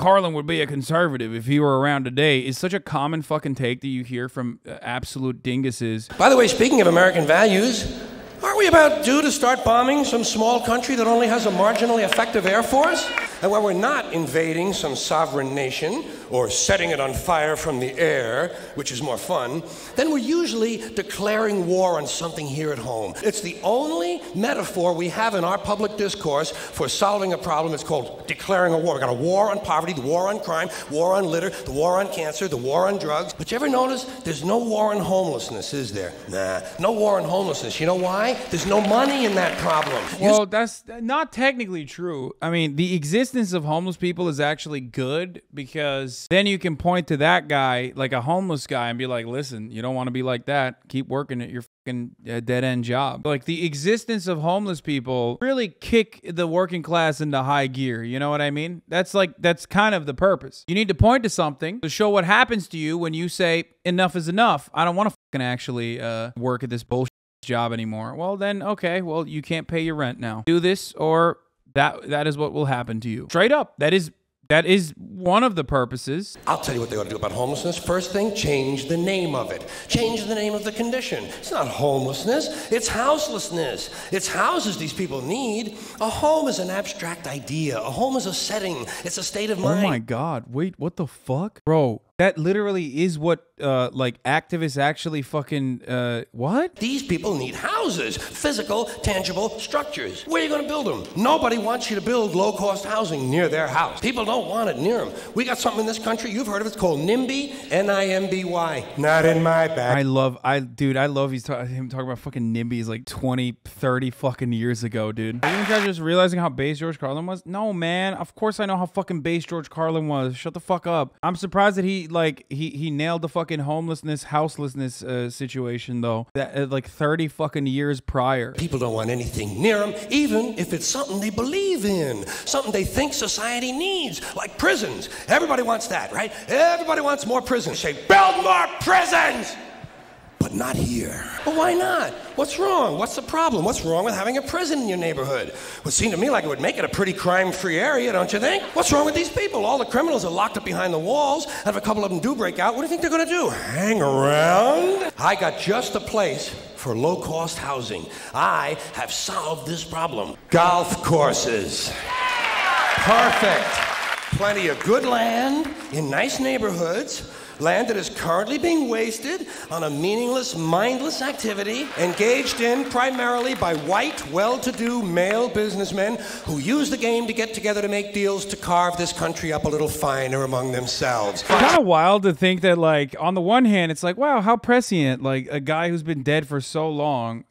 Carlin would be a conservative if he were around today is such a common fucking take that you hear from absolute dinguses. By the way, speaking of American values, aren't we about due to start bombing some small country that only has a marginally effective air force? And when we're not invading some sovereign nation or setting it on fire from the air, which is more fun, then we're usually declaring war on something here at home. It's the only metaphor we have in our public discourse for solving a problem. It's called declaring a war. We got a war on poverty, the war on crime, war on litter, the war on cancer, the war on drugs. But you ever notice there's no war on homelessness, is there? Nah, no war on homelessness. You know why? There's no money in that problem. Well, that's not technically true. I mean, the existence of homeless people is actually good because then you can point to that guy, like a homeless guy, and be like, listen, you don't want to be like that. Keep working at your fucking dead-end job. Like, the existence of homeless people really kick the working class into high gear. You know what I mean? That's kind of the purpose. You need to point to something to show what happens to you when you say, enough is enough. I don't want to fucking actually work at this bullshit job anymore. Well, then, okay, well, you can't pay your rent now. Do this or that is what will happen to you. Straight up. That is one of the purposes. I'll tell you what they ought to do about homelessness. First thing, change the name of it. Change the name of the condition. It's not homelessness, it's houselessness. It's houses these people need. A home is an abstract idea. A home is a setting. It's a state of mind. Oh my God. Wait, what the fuck? Bro, that literally is what, like, activists actually fucking, what? These people need houses, physical, tangible structures. Where are you going to build them? Nobody wants you to build low-cost housing near their house. People don't want it near them. We got something in this country, you've heard of it, it's called NIMBY, N-I-M-B-Y. Not in my bag. Dude, I love him talking about fucking NIMBYs like 20, 30 fucking years ago, dude. Are you guys just realizing how base George Carlin was? No, man. Of course I know how fucking base George Carlin was. Shut the fuck up. I'm surprised that he nailed the fucking homelessness, houselessness situation though. That like 30 fucking years prior. People don't want anything near them, even if it's something they believe in, something they think society needs, like prisons. Everybody wants that, right? Everybody wants more prisons. Say, build more prisons! But not here. Well, why not? What's wrong? What's the problem? What's wrong with having a prison in your neighborhood? Well, it seemed to me like it would make it a pretty crime-free area, don't you think? What's wrong with these people? All the criminals are locked up behind the walls, and if a couple of them do break out, what do you think they're gonna do? Hang around? I got just the place for low-cost housing. I have solved this problem. Golf courses. Perfect. Plenty of good land in nice neighborhoods. Land that is currently being wasted on a meaningless, mindless activity engaged in primarily by white, well-to-do male businessmen who use the game to get together to make deals to carve this country up a little finer among themselves. It's kind of wild to think that, like, on the one hand, it's like, wow, how prescient, like, a guy who's been dead for so long,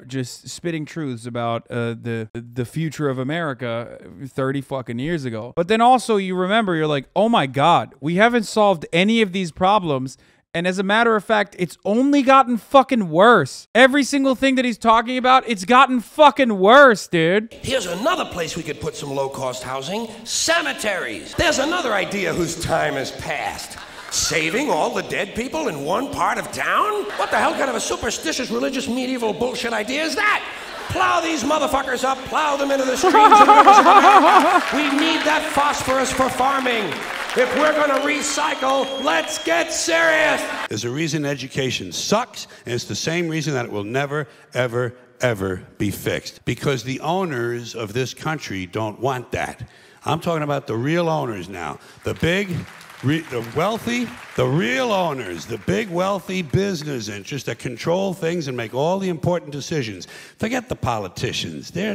just spitting truths about the future of America 30 fucking years ago. But then also you remember, you're like, oh my God, we haven't solved any of these problems, and as a matter of fact, it's only gotten fucking worse. Every single thing that he's talking about, it's gotten fucking worse, dude. Here's another place we could put some low-cost housing: cemeteries. There's another idea whose time has passed. Saving all the dead people in one part of town? What the hell kind of a superstitious, religious, medieval bullshit idea is that? Plow these motherfuckers up, plow them into the streams and rivers of America. We need that phosphorus for farming. If we're gonna recycle, let's get serious. There's a reason education sucks, and it's the same reason that it will never, ever, ever be fixed. Because the owners of this country don't want that. I'm talking about the real owners now. The big, the wealthy, the real owners, the big wealthy business interests that control things and make all the important decisions. Forget the politicians. They're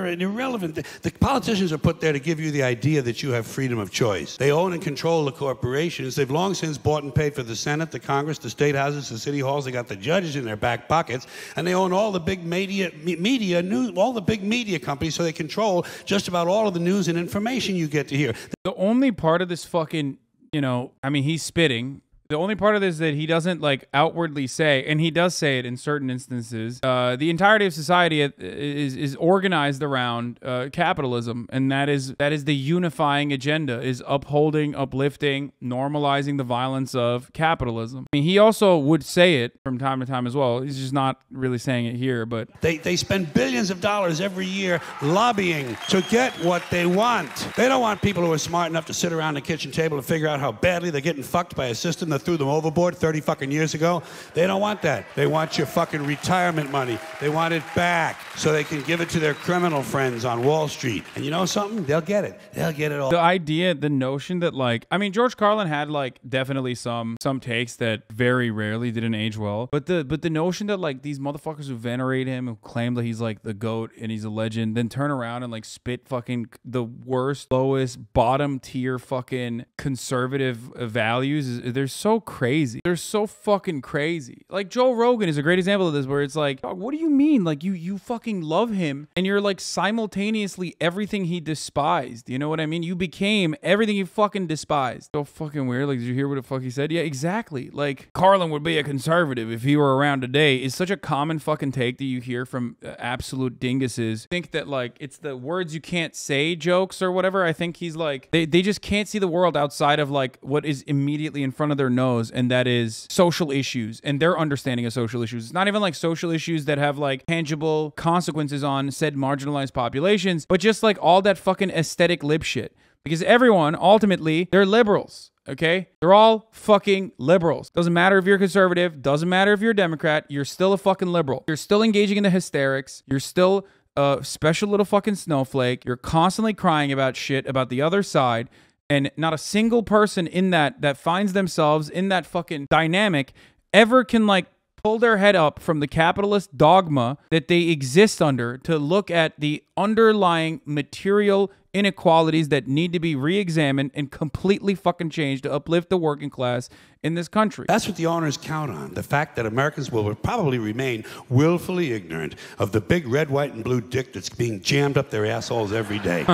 irrelevant. The politicians are put there to give you the idea that you have freedom of choice. They own and control the corporations. They've long since bought and paid for the Senate, the Congress, the state houses, the city halls. They got the judges in their back pockets, and they own all the big all the big media companies, so they control just about all of the news and information you get to hear. The only part of this fucking, you know, I mean, he's spitting. The only part of this that he doesn't like outwardly say, and he does say it in certain instances, the entirety of society is organized around capitalism, and that is the unifying agenda, is upholding, uplifting, normalizing the violence of capitalism. I mean, he also would say it from time to time as well. He's just not really saying it here, but They spend billions of dollars every year lobbying to get what they want. They don't want people who are smart enough to sit around the kitchen table and figure out how badly they're getting fucked by a system that threw them overboard 30 fucking years ago. They don't want that. They want your fucking retirement money. They want it back so they can give it to their criminal friends on Wall Street. And you know something? They'll get it. They'll get it all. the idea, the notion that like, I mean, George Carlin had like definitely some takes that very rarely didn't age well, but the notion that like these motherfuckers who venerate him, who claim that he's like the GOAT and he's a legend, then turn around and like spit fucking the worst, lowest, bottom tier fucking conservative values, they're so crazy. They're so fucking crazy. Like Joe Rogan is a great example of this, where it's like, dog, what do you mean? Like you fucking love him and you're like simultaneously everything he despised. You know what I mean? You became everything he fucking despised. So fucking weird. Like, did you hear what the fuck he said? Yeah, exactly. Like, Carlin would be a conservative if he were around today is such a common fucking take that you hear from absolute dinguses. Think that like it's the words you can't say jokes or whatever. I think he's like, they just can't see the world outside of like what is immediately in front of their nose, and that is social issues and their understanding of social issues. It's not even like social issues that have like tangible consequences on said marginalized populations, but just like all that fucking aesthetic lib shit. Because everyone, ultimately, they're liberals. Okay? They're all fucking liberals. Doesn't matter if you're conservative. Doesn't matter if you're a Democrat. You're still a fucking liberal. You're still engaging in the hysterics. You're still a special little fucking snowflake. You're constantly crying about shit about the other side. And not a single person in that finds themselves in that fucking dynamic ever can like pull their head up from the capitalist dogma that they exist under to look at the underlying material inequalities that need to be re-examined and completely fucking changed to uplift the working class in this country. That's what the owners count on. The fact that Americans will probably remain willfully ignorant of the big red, white, and blue dick that's being jammed up their assholes every day.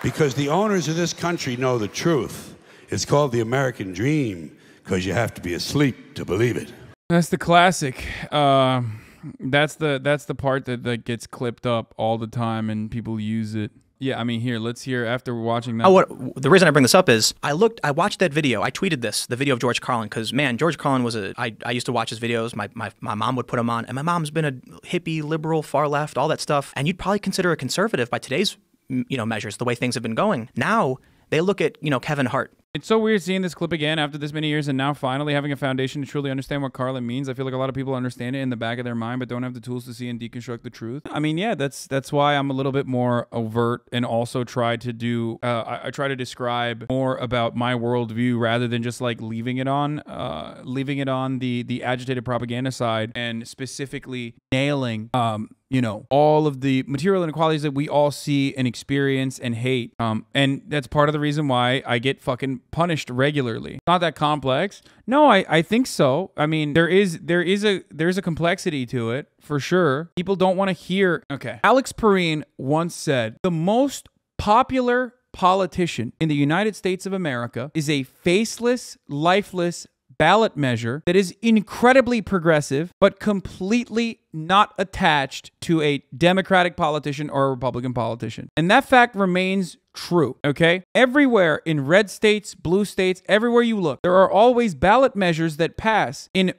Because the owners of this country know the truth. It's called the American dream, because you have to be asleep to believe it. That's the classic. That's the part that gets clipped up all the time and people use it. Yeah, I mean, here, let's hear after watching that. Oh, the reason I bring this up is I watched that video. I tweeted the video of George Carlin, because, man, George Carlin was I used to watch his videos. My mom would put them on, and my mom's been a hippie, liberal, far left, all that stuff. And you'd probably consider a conservative by today's, measures, the way things have been going. Now, they look at, Kevin Hart. It's so weird seeing this clip again after this many years and now finally having a foundation to truly understand what Carlin means. I feel like a lot of people understand it in the back of their mind but don't have the tools to see and deconstruct the truth. I mean, yeah, that's why I'm a little bit more overt and also try to do, I try to describe more about my worldview rather than just like leaving it on the agitated propaganda side and specifically nailing, all of the material inequalities that we all see and experience and hate. And that's part of the reason why I get fucking punished regularly. Not that complex. No, I think so. I mean, there's a complexity to it for sure. People don't want to hear. Okay. Alex Perrine once said, the most popular politician in the United States of America is a faceless, lifeless ballot measure that is incredibly progressive, but completely not attached to a Democratic politician or a Republican politician. And that fact remains true, okay? Everywhere in red states, blue states, everywhere you look, there are always ballot measures that pass in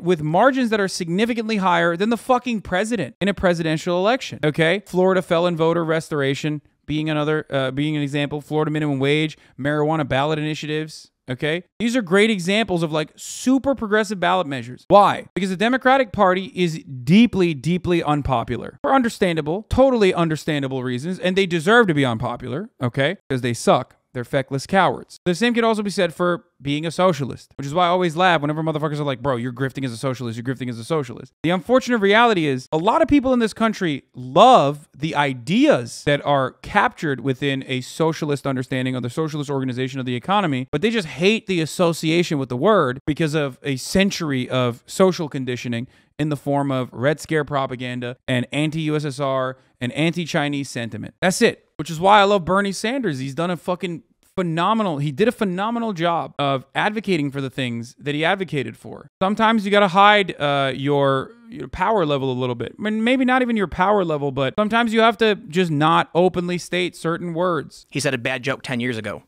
with margins that are significantly higher than the fucking president in a presidential election, okay? Florida felon voter restoration being being an example, Florida minimum wage, marijuana ballot initiatives. Okay? These are great examples of like super progressive ballot measures. Why? Because the Democratic Party is deeply, deeply unpopular for understandable, totally understandable reasons, and they deserve to be unpopular, okay? Because they suck. They're feckless cowards. The same could also be said for being a socialist, which is why I always laugh whenever motherfuckers are like, bro, you're grifting as a socialist, you're grifting as a socialist. The unfortunate reality is a lot of people in this country love the ideas that are captured within a socialist understanding of the socialist organization of the economy, but they just hate the association with the word because of a century of social conditioning in the form of Red Scare propaganda and anti-USSR and anti-Chinese sentiment. That's it. Which is why I love Bernie Sanders. He's done a fucking he did a phenomenal job of advocating for the things that he advocated for. Sometimes you got to hide your power level a little bit. I mean, maybe not even your power level, but sometimes you have to just not openly state certain words. He said a bad joke 10 years ago.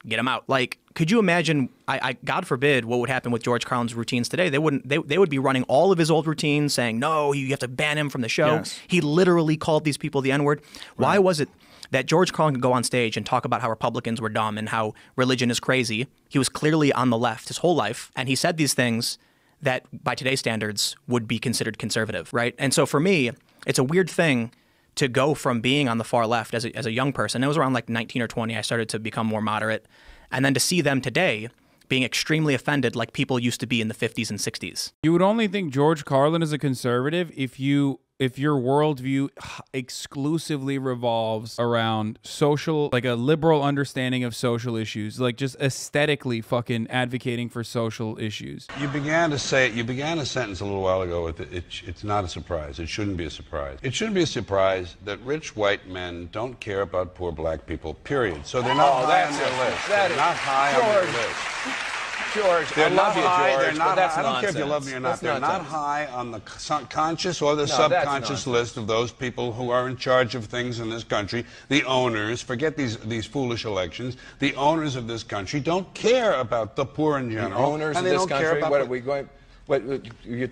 Get him out. Like, could you imagine, God forbid, what would happen with George Carlin's routines today? They would be running all of his old routines saying, no, you have to ban him from the show. Yes. He literally called these people the N-word. Right. Why was it that George Carlin could go on stage and talk about how Republicans were dumb and how religion is crazy? He was clearly on the left his whole life, and he said these things that by today's standards would be considered conservative, right? And so for me, it's a weird thing to go from being on the far left as a young person. It was around like 19 or 20, I started to become more moderate. And then to see them today being extremely offended like people used to be in the 50s and 60s. You would only think George Carlin is a conservative if your worldview exclusively revolves around social, like a liberal understanding of social issues, like just aesthetically fucking advocating for social issues. You began a sentence a little while ago with it's not a surprise. It shouldn't be a surprise. It shouldn't be a surprise that rich white men don't care about poor black people, period. So they're not high on their list. They're not high on their list. George, they're I love you, high, George, they're not, but that's I don't nonsense. care if you love me or not. That's they're nonsense. not high on the conscious or the subconscious list of those people who are in charge of things in this country. The owners, forget these foolish elections, the owners of this country don't care about the poor in general. The owners of this country, what are we going...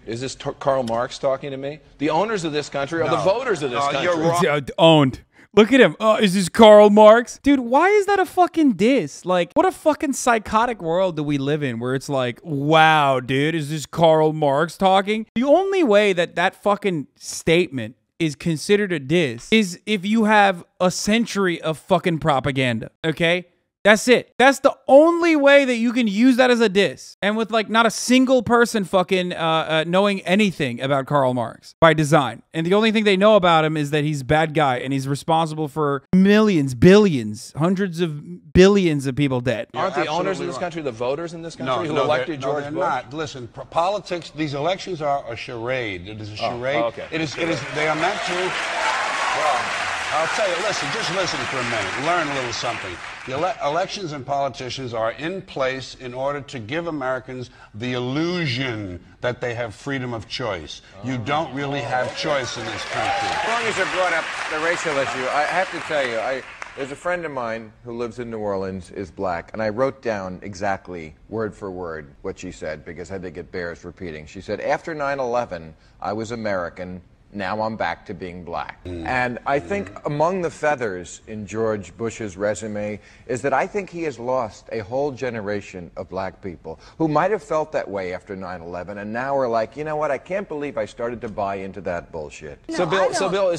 is this Karl Marx talking to me? The owners of this country are the voters of this country. You're wrong. Owned. Look at him. Oh, is this Karl Marx? Dude, why is that a fucking diss? Like, what a fucking psychotic world do we live in where it's like, wow, dude, is this Karl Marx talking? The only way that fucking statement is considered a diss is if you have a century of fucking propaganda, okay? That's it. That's the only way that you can use that as a diss. And with like not a single person fucking knowing anything about Karl Marx by design. And the only thing they know about him is that he's a bad guy and he's responsible for millions, billions, hundreds of billions of people dead. Aren't the owners of this country the voters in this country who elected George Bush? No, they're not. Listen, politics, these elections are a charade. It is a charade. Oh, okay. It is, they are meant to... Well, I'll tell you, just listen for a minute. Learn a little something. The elections and politicians are in place in order to give Americans the illusion that they have freedom of choice. You don't really have choice in this country. As long as you brought up the racial issue, I have to tell you, there's a friend of mine who lives in New Orleans, is black, and I wrote down exactly, word for word, what she said, because I think it bears repeating. She said, after 9/11, I was American. Now I'm back to being black. And I think among the feathers in George Bush's resume is that I think he has lost a whole generation of black people who might have felt that way after 9/11 and now are like, you know what, I can't believe I started to buy into that bullshit. No, so Bill,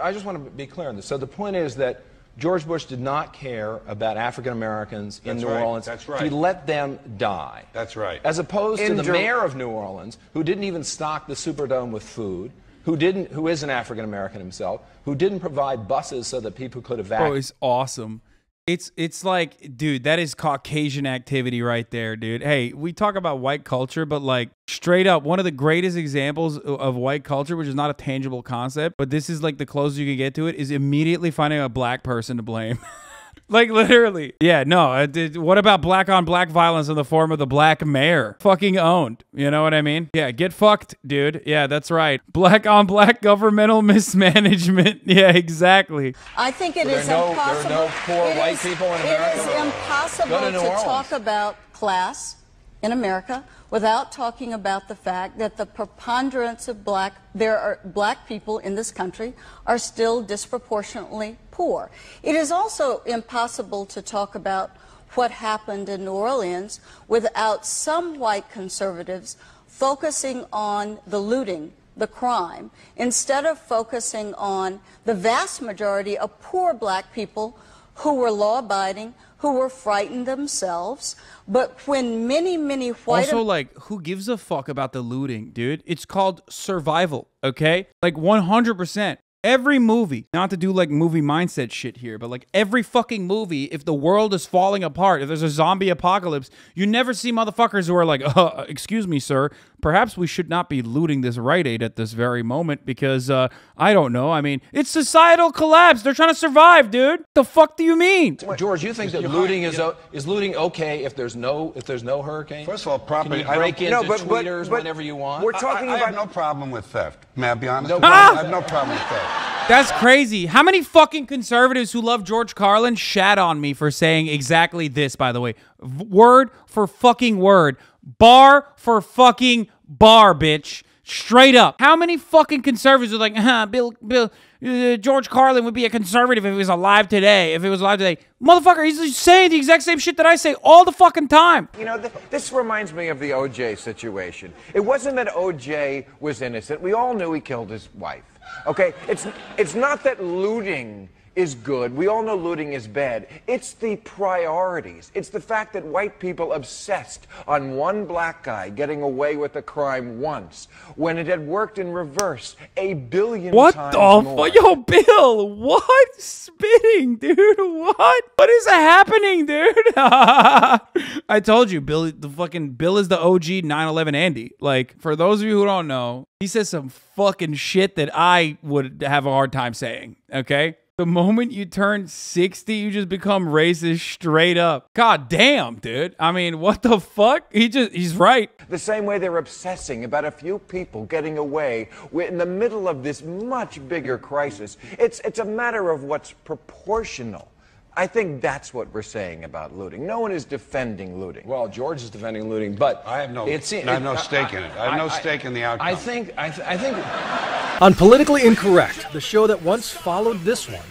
I just want to be clear on this. So the point is that George Bush did not care about African Americans in New Orleans. That's right. He let them die. That's right. As opposed to the mayor of New Orleans, who didn't even stock the Superdome with food, who is an African American himself, who didn't provide buses so that people could evacuate. Oh, it's awesome. It's like, dude, that is Caucasian activity right there, dude. Hey, we talk about white culture, but like straight up, one of the greatest examples of white culture, which is not a tangible concept, but this is like the closest you can get to it, is immediately finding a black person to blame. Like, literally. Yeah, no. What about black on black violence in the form of the black mayor? Fucking owned. You know what I mean? Yeah, get fucked, dude. Yeah, that's right. Black on black governmental mismanagement. Yeah, exactly. I think it is impossible. There are no poor white people in America. It is impossible to talk about class in America without talking about the fact that the preponderance of black people in this country are still disproportionately poor. It is also impossible to talk about what happened in New Orleans without some white conservatives focusing on the looting, the crime, instead of focusing on the vast majority of poor black people who were law-abiding, who were frightened themselves. But when many white... Also, like, who gives a fuck about the looting, dude? It's called survival, okay? Like, 100%. Every movie, not to do like movie mindset shit here, but like every fucking movie, if the world is falling apart, if there's a zombie apocalypse, you never see motherfuckers who are like, excuse me, sir, perhaps we should not be looting this Rite Aid at this very moment because, I don't know. I mean, it's societal collapse. They're trying to survive, dude. The fuck do you mean? George, you think that looting is looting okay if there's no hurricane? First of all, property. Can you break into tweeters whenever you want? We're talking about. I have no problem with theft. May I be honest? I have no problem with theft. That's crazy. How many fucking conservatives who love George Carlin shat on me for saying exactly this, by the way? Word for fucking word. Bar for fucking bar, bitch. Straight up. How many fucking conservatives are like, George Carlin would be a conservative if he was alive today. Motherfucker, he's saying the exact same shit that I say all the fucking time. You know, this reminds me of the O.J. situation. It wasn't that O.J. was innocent. We all knew he killed his wife. Okay? It's not that looting is good. We all know looting is bad. It's the priorities. It's the fact that white people obsessed on one black guy getting away with a crime once when it had worked in reverse 1 billion times more. What the fuck? Yo, Bill, what? Spitting, dude. What is happening, dude? I told you, Bill, Bill is the OG 9/11 Andy. Like, for those of you who don't know, he says some fucking shit that I would have a hard time saying, okay? The moment you turn 60, you just become racist straight up. God damn, dude. I mean, what the fuck? He's right. The same way they're obsessing about a few people getting away in the middle of this much bigger crisis. It's a matter of what's proportional. I think that's what we're saying about looting. No one is defending looting. Well, George is defending looting, but I have no stake in it. I have no stake in the outcome. I think. On Politically Incorrect, the show that once followed this one,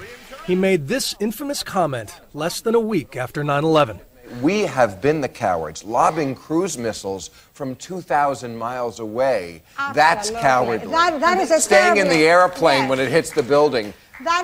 he made this infamous comment less than a week after 9/11. We have been the cowards, lobbing cruise missiles from 2,000 miles away. That's cowardly. That is a Staying in the airplane when it hits the building.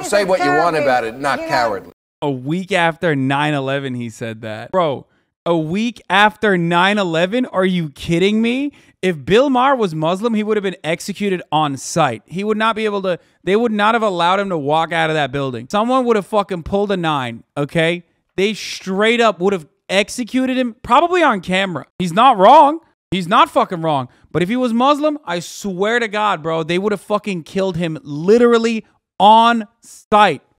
Say what you want about it, not cowardly. A week after 9/11, he said that. Bro, a week after 9/11? Are you kidding me? If Bill Maher was Muslim, he would have been executed on sight. He would not be able to, they would not have allowed him to walk out of that building. Someone would have fucking pulled a 9, okay? They straight up would have executed him, probably on camera. He's not wrong. He's not fucking wrong. But if he was Muslim, I swear to God, bro, they would have fucking killed him literally on sight.